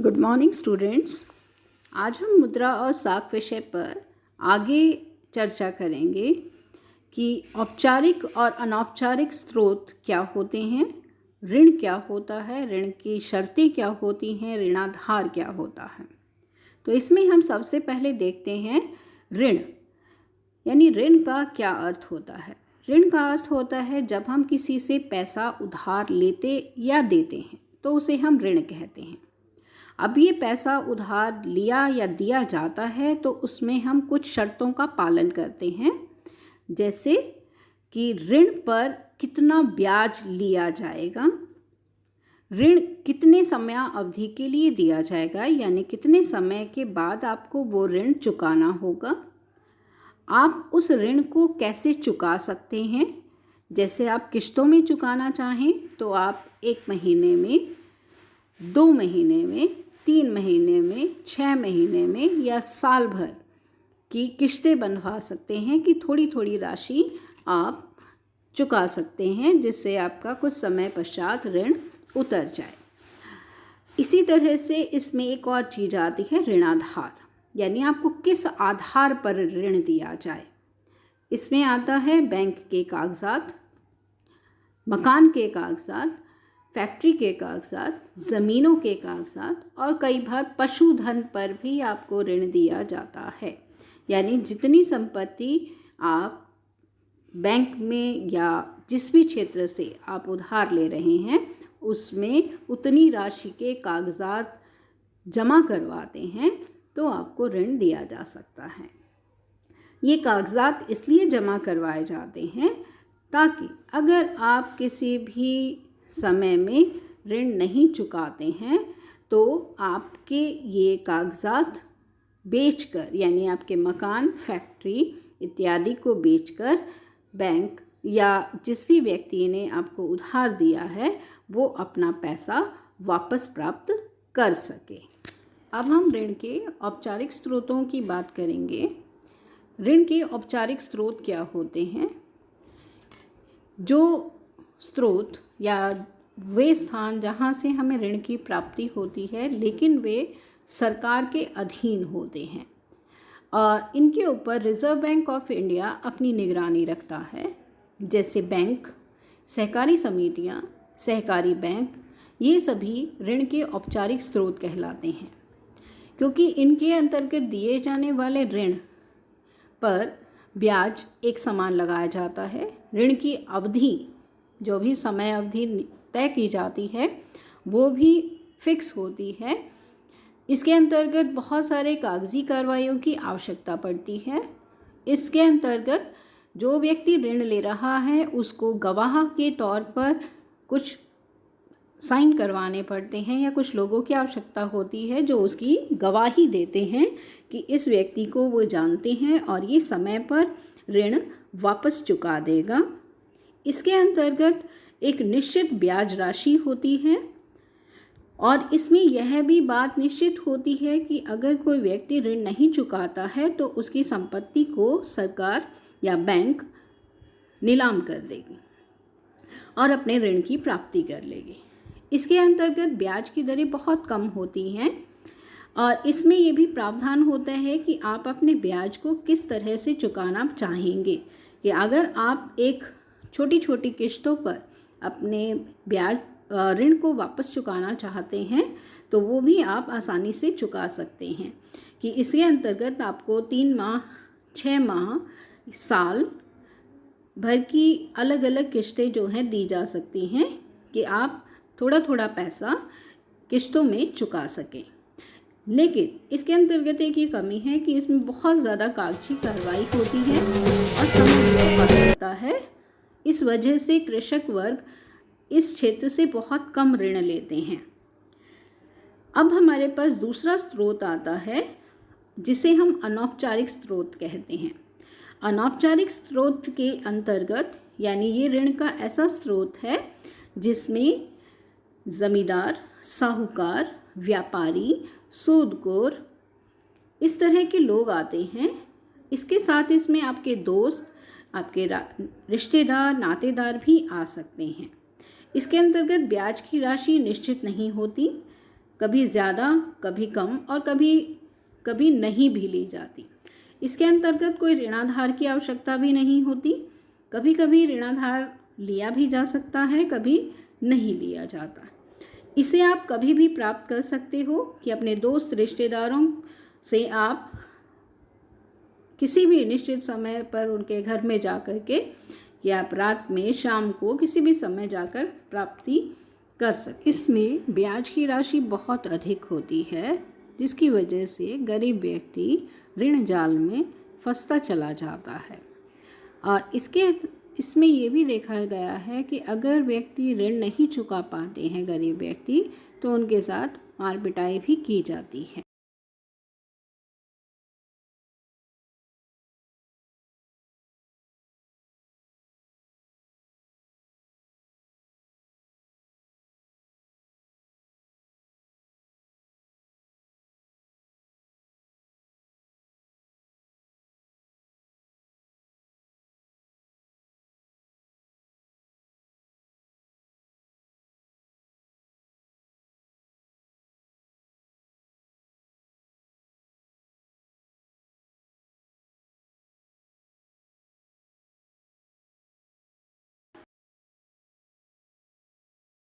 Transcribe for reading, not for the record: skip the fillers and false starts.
Good morning students. आज हम मुद्रा और साख विषय पर आगे चर्चा करेंगे कि औपचारिक और अनौपचारिक स्रोत क्या होते हैं, ऋण क्या होता है, ऋण की शर्तें क्या होती हैं, ऋणाधार क्या होता है। तो इसमें हम सबसे पहले देखते हैं ऋण, यानी ऋण का क्या अर्थ होता है। ऋण का अर्थ होता है जब हम किसी से पैसा उधार लेते या देते हैं तो उसे हम ऋण कहते हैं। अब ये पैसा उधार लिया या दिया जाता है तो उसमें हम कुछ शर्तों का पालन करते हैं, जैसे कि ऋण पर कितना ब्याज लिया जाएगा, ऋण कितने समय अवधि के लिए दिया जाएगा, यानी कितने समय के बाद आपको वो ऋण चुकाना होगा, आप उस ऋण को कैसे चुका सकते हैं। जैसे आप किश्तों में चुकाना चाहें तो आप 1 महीने में, 2 महीने में, 3 महीने में, 6 महीने में या साल भर की किश्तें बनवा सकते हैं कि थोड़ी थोड़ी राशि आप चुका सकते हैं, जिससे आपका कुछ समय पश्चात ऋण उतर जाए। इसी तरह से इसमें एक और चीज़ आती है ऋणाधार, यानी आपको किस आधार पर ऋण दिया जाए। इसमें आता है बैंक के कागजात, मकान के कागजात, फैक्ट्री के कागजात, ज़मीनों के कागजात और कई बार पशुधन पर भी आपको ऋण दिया जाता है। यानी जितनी संपत्ति आप बैंक में या जिस भी क्षेत्र से आप उधार ले रहे हैं उसमें उतनी राशि के कागजात जमा करवाते हैं तो आपको ऋण दिया जा सकता है। ये कागजात इसलिए जमा करवाए जाते हैं ताकि अगर आप किसी भी समय में ऋण नहीं चुकाते हैं तो आपके ये कागजात बेचकर, यानी आपके मकान, फैक्ट्री इत्यादि को बेचकर बैंक या जिस भी व्यक्ति ने आपको उधार दिया है वो अपना पैसा वापस प्राप्त कर सके। अब हम ऋण के औपचारिक स्रोतों की बात करेंगे। ऋण के औपचारिक स्रोत क्या होते हैं? जो स्रोत या वे स्थान जहाँ से हमें ऋण की प्राप्ति होती है लेकिन वे सरकार के अधीन होते हैं और इनके ऊपर रिज़र्व बैंक ऑफ इंडिया अपनी निगरानी रखता है, जैसे बैंक, सहकारी समितियाँ, सहकारी बैंक, ये सभी ऋण के औपचारिक स्रोत कहलाते हैं, क्योंकि इनके अंतर्गत दिए जाने वाले ऋण पर ब्याज एक समान लगाया जाता है। ऋण की अवधि, जो भी समय अवधि तय की जाती है वो भी फिक्स होती है। इसके अंतर्गत बहुत सारे कागजी कार्रवाइयों की आवश्यकता पड़ती है। इसके अंतर्गत जो व्यक्ति ऋण ले रहा है उसको गवाह के तौर पर कुछ साइन करवाने पड़ते हैं या कुछ लोगों की आवश्यकता होती है जो उसकी गवाही देते हैं कि इस व्यक्ति को वो जानते हैं और ये समय पर ऋण वापस चुका देगा। इसके अंतर्गत एक निश्चित ब्याज राशि होती है और इसमें यह भी बात निश्चित होती है कि अगर कोई व्यक्ति ऋण नहीं चुकाता है तो उसकी संपत्ति को सरकार या बैंक नीलाम कर देगी और अपने ऋण की प्राप्ति कर लेगी। इसके अंतर्गत ब्याज की दरें बहुत कम होती हैं और इसमें ये भी प्रावधान होता है कि आप अपने ब्याज को किस तरह से चुकाना चाहेंगे, कि अगर आप एक छोटी छोटी किश्तों पर अपने ब्याज ऋण को वापस चुकाना चाहते हैं तो वो भी आप आसानी से चुका सकते हैं, कि इसके अंतर्गत आपको 3 माह, 6 माह, साल भर की अलग अलग किश्तें जो हैं दी जा सकती हैं कि आप थोड़ा थोड़ा पैसा किश्तों में चुका सकें। लेकिन इसके अंतर्गत एक ये कमी है कि इसमें बहुत ज़्यादा कागजी कार्रवाई होती है और समय बहुत लगता है। इस वजह से कृषक वर्ग इस क्षेत्र से बहुत कम ऋण लेते हैं। अब हमारे पास दूसरा स्रोत आता है जिसे हम अनौपचारिक स्रोत कहते हैं। अनौपचारिक स्रोत के अंतर्गत, यानी ये ऋण का ऐसा स्रोत है जिसमें ज़मींदार, साहूकार, व्यापारी, सूदखोर, इस तरह के लोग आते हैं। इसके साथ इसमें आपके दोस्त, आपके रिश्तेदार, नातेदार भी आ सकते हैं। इसके अंतर्गत ब्याज की राशि निश्चित नहीं होती, कभी ज़्यादा, कभी कम और कभी कभी नहीं भी ली जाती। इसके अंतर्गत कोई ऋणाधार की आवश्यकता भी नहीं होती। कभी कभी ऋणाधार लिया भी जा सकता है, कभी नहीं लिया जाता। इसे आप कभी भी प्राप्त कर सकते हो कि अपने दोस्त रिश्तेदारों से आप किसी भी निश्चित समय पर उनके घर में जा कर के या आप रात में, शाम को किसी भी समय जाकर प्राप्ति कर सकते। इसमें ब्याज की राशि बहुत अधिक होती है, जिसकी वजह से गरीब व्यक्ति ऋण जाल में फंसता चला जाता है। और इसमें ये भी देखा गया है कि अगर व्यक्ति ऋण नहीं चुका पाते हैं, गरीब व्यक्ति, तो उनके साथ मार पिटाई भी की जाती है।